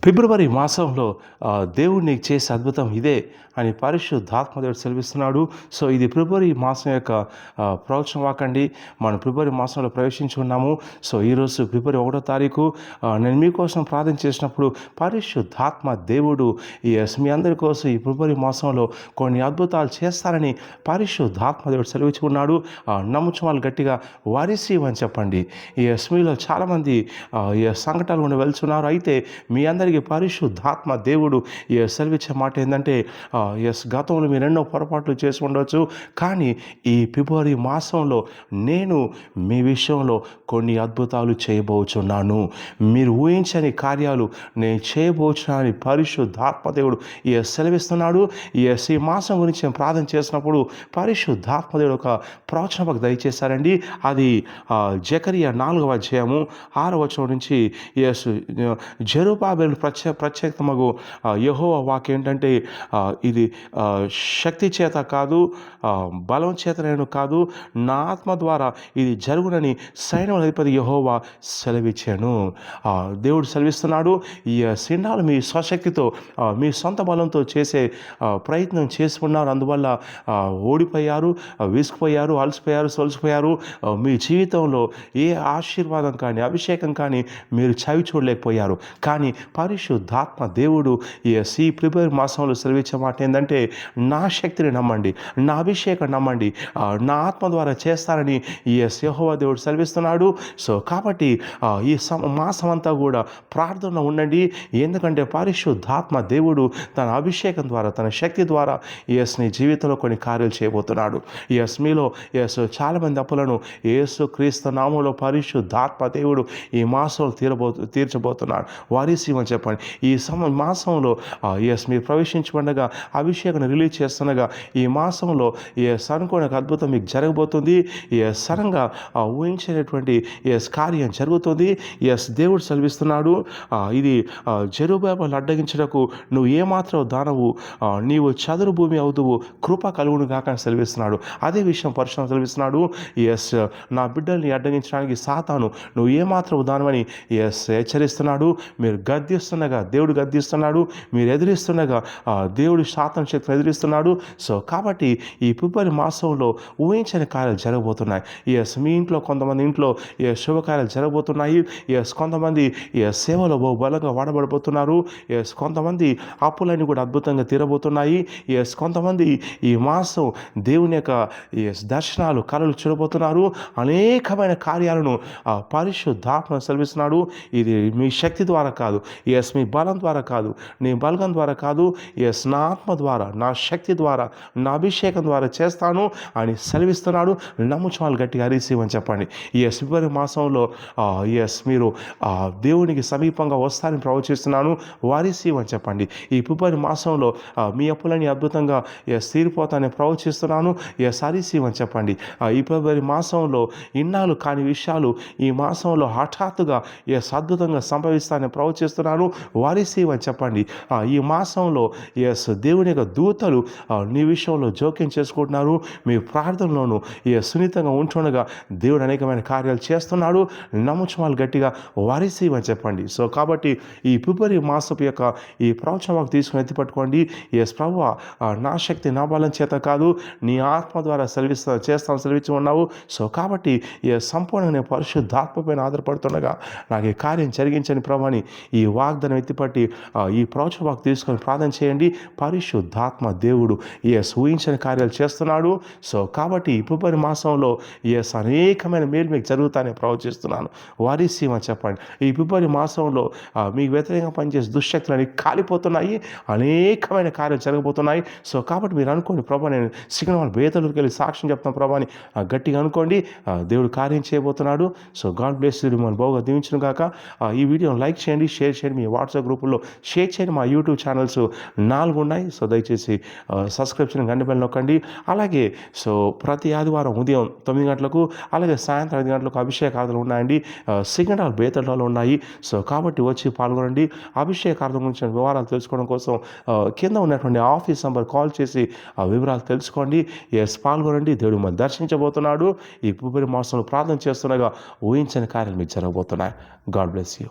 ఫిబ్రవరి మాసంలో దేవుడు నీకు చేసే అద్భుతం ఇదే అని పరిశుద్ధాత్మ దేవుడు సెలవిస్తున్నాడు. సో ఇది ఫిబ్రవరి మాసం యొక్క ప్రవచన వాకండి. మనం ఫిబ్రవరి మాసంలో ప్రవేశించుకున్నాము. సో ఈరోజు ఫిబ్రవరి 1వ తారీఖు. నేను మీకోసం ప్రార్థన చేసినప్పుడు పరిశుద్ధాత్మ దేవుడు మీ అందరి కోసం ఈ ఫిబ్రవరి మాసంలో కొన్ని అద్భుతాలు చేస్తారని పరిశుద్ధాత్మ దేవుడు సెలవించుకున్నాడు. నమ్ముచు వాళ్ళు గట్టిగా వారిసి అని చెప్పండి. ఈ మీలో చాలామంది సంకటాలు గుండా వెళ్తున్నారు. అయితే మీ అందరికీ పరిశుద్ధాత్మ దేవుడు సెలవిచ్చే మాట ఏంటంటే, గతంలో మీరు ఎన్నో పొరపాట్లు చేసి ఉండవచ్చు, కానీ ఈ ఫిబ్రవరి మాసంలో నేను మీ విషయంలో కొన్ని అద్భుతాలు చేయబోచున్నాను. మీరు ఊహించని కార్యాలు నేను చేయబోచున్నానని పరిశుద్ధాత్మ దేవుడు సెలవిస్తున్నాడు. ఈ మాసం గురించి నేను ప్రార్థన చేసినప్పుడు పరిశుద్ధాత్మ దేవుడు ఒక ప్రవచనకు దయచేశారండి. అది జకరియా 4వ అధ్యాయము 6వ వచనం నుంచి జెరుబ్బాబెలు ప్రత్యేకమగు యెహోవా వాక్యం ఏంటంటే, ఇది శక్తి చేత కాదు, బలం చేత నేను కాదు, నా ఆత్మ ద్వారా ఇది జరుగునని సైన్యముల అధిపతి యెహోవా సెలవిచ్చాను. దేవుడు సెలవిస్తున్నాడు. ఈ సిండాలు మీ స్వశక్తితో మీ సొంత బలంతో చేసే ప్రయత్నం చేసుకున్నారు. అందువల్ల ఓడిపోయారు, విసుకుపోయారు, అలసిపోయారు, సొలసిపోయారు. మీ జీవితంలో ఏ ఆశీర్వాదం కానీ అభిషేకం కానీ మీరు చవి చూడలేకపోయారు. కానీ పరిశుద్ధాత్మ దేవుడు ఈ ఫిబ్రవరి మాసంలో సెలవిచ్చే మాట ఏంటంటే, నా శక్తిని నమ్మండి, నా అభిషేకం నమ్మండి, నా ఆత్మ ద్వారా చేస్తారని యెహోవా దేవుడు సెలవిస్తున్నాడు. సో కాబట్టి ఈ మాసం అంతా కూడా ప్రార్థనలో ఉండండి. ఎందుకంటే పరిశుద్ధాత్మ దేవుడు తన అభిషేకం ద్వారా, తన శక్తి ద్వారా నీ జీవితంలో కొన్ని కార్యాలు చేయబోతున్నాడు. మీలో చాలామంది అప్పులను యేసు క్రీస్తు నామంలో పరిశుద్ధాత్మ దేవుడు ఈ మాసంలో తీర్చబోతున్నాడు. వారిసిమని చెప్పండి. ఈ మాసంలో మీరు ప్రవేశించబడగా అభిషేకం రిలీజ్ చేస్తుండగా ఈ మాసంలో అనుకోని అద్భుతం మీకు జరగబోతుంది. సరంగా ఊహించినటువంటి కార్యం జరుగుతుంది. దేవుడు సెలవిస్తున్నాడు. ఇది జెరుబ్బాబెలు అడ్డగించడకు నువ్వు ఏమాత్రం దానవు, నీవు చదురు భూమి అవుదువు, కృప కలుగును గాక అని సెలవిస్తున్నాడు. అదే విషయం పరిశుద్ధంగా సెలవిస్తున్నాడు. నా బిడ్డల్ని అడ్డగించడానికి సాతాను నువ్వు ఏమాత్రం దానవని హెచ్చరిస్తున్నాడు. మీరు గద్దిస్తుండగా దేవుడు గద్దిస్తున్నాడు, మీరు ఎదిరిస్తుండగా దేవుడు సాతాను శక్తిని ఎదిరిస్తున్నాడు. సో కాబట్టి ఈ ఫిబ్రవరి మాసంలో ఊహించని కార్యాలు జరగబోతున్నాయి. మీ ఇంట్లో కొంతమంది ఇంట్లో శుభకార్యాలు జరగబోతున్నాయి. కొంతమంది సేవలో బలంగా వాడబడిపోతున్నారు. కొంతమంది అప్పులన్నీ కూడా అద్భుతంగా తీరబోతున్నాయి. కొంతమంది ఈ మాసం దేవుని యొక్క దర్శనాలు కళలు చూడబోతున్నారు. అనేకమైన కార్యాలను పరిశుద్ధాత్మ సెలవిస్తున్నాడు. ఇది మీ శక్తి ద్వారా కాదు, మీ బలం ద్వారా కాదు, నీ బలగం ద్వారా కాదు, నా ఆత్మ ద్వారా, నా శక్తి ద్వారా, నా అభిషేకం ద్వారా చేస్తాను అని సెలవిస్తున్నాడు. నమ్ముచాలు గట్టిగా అరిసివని చెప్పండి. ఫిబ్రవరి మాసంలో మీరు దేవునికి సమీపంగా వస్తారని ప్రవచిస్తున్నాను. వారిసివని చెప్పండి. ఈ ఫిబ్రవరి మాసంలో మీ అప్పులని అద్భుతంగా తీరిపోతానని ప్రవచిస్తున్నాను. అరిసివని చెప్పండి. ఈ ఫిబ్రవరి మాసంలో ఇన్నాళ్ళు కాని విషయాలు ఈ మాసంలో హఠాత్తుగా అద్భుతంగా సంభవిస్తానని ప్రవచిస్తున్నాను. వారిసివని చెప్పండి. ఈ మాసంలో దేవుని యొక్క దూతలు నీ విషయంలో జోక్యం చేసుకుంటున్నారు. మీ ప్రార్థనలోను సున్నితంగా ఉంటుండగా దేవుడు అనేకమైన కార్యాలు చేస్తున్నాడు. నమ్ముచు గట్టిగా వారిసివని చెప్పండి. సో కాబట్టి ఈ ఫిబ్రవరి మాసపు యొక్క ఈ ప్రవచనం తీసుకుని ఎత్తిపట్టుకోండి. ప్రభువా, నా శక్తి నా బలం చేత కాదు, నీ ఆత్మ ద్వారా చేస్తాను సెలవిచ్చి ఉన్నావు. సో కాబట్టి సంపూర్ణంగా నేను పరిశుద్ధాత్మపైన ఆధారపడుతుండగా నాకు ఈ కార్యం జరిగించని ప్రభుని ఈ వాగ్దానం ఎత్తిపట్టి ఈ ప్రవచన తీసుకొని ప్రార్థన చేయండి. పరిశుద్ధాత్మ దేవుడు ఊహించని కార్యాలు చేస్తున్నాడు. సో కాబట్టి ఈ ఫిబ్రవరి మాసంలో అనేకమైన మేలు మీకు జరుగుతాయని ప్రవచిస్తున్నాను. వారిసీమ చెప్పండి. ఈ ఫిబ్రవరి మాసంలో మీకు వ్యతిరేకంగా పనిచేసే దుశ్శక్తులని కాలిపోతున్నాయి. అనేకమైన కార్యాలు జరగబోతున్నాయి. సో కాబట్టి మీరు అనుకోండి, ప్రభా నేను సిగ్నల్ బేతలకు వెళ్ళి సాక్ష్యం చెప్తాను ప్రభాని గట్టిగా అనుకోండి. దేవుడు కార్యం చేయబోతున్నాడు. So God bless you. మన బాగా దీవించును గాక. ఈ వీడియోని లైక్ చేయండి, షేర్ చేయండి, మీ వాట్సాప్ గ్రూపుల్లో షేర్ చేయండి. మా యూట్యూబ్ ఛానల్స్ 4 ఉన్నాయి. సో దయచేసి సబ్స్క్రిప్షన్ గంట బెల్ నొక్కండి. అలాగే సో ప్రతి ఆదివారం ఉదయం 9 గంటలకు, అలాగే సాయంత్రం 5 గంటలకు అభిషేకార్థనలు ఉన్నాయండి. సిగ్నల్ బేతల్లో ఉన్నాయి. సో కాబట్టి వచ్చి పాల్గొనండి. అభిషేకార్థం గురించి వివరాలు తెలుసుకోవడం కోసం కింద ఉన్నటువంటి ఆఫీస్ నెంబర్ కాల్ చేసి వివరాలు తెలుసుకోండి. పాల్గొనండి. దేవుడు మనం దర్శించబోతున్నాడు. ఈ ఫిబ్రవరి మాసంలో ప్రార్థన చేస్తుండగా ఊహించని కార్యాలు మీకు జరగబోతున్నాయి. God bless you.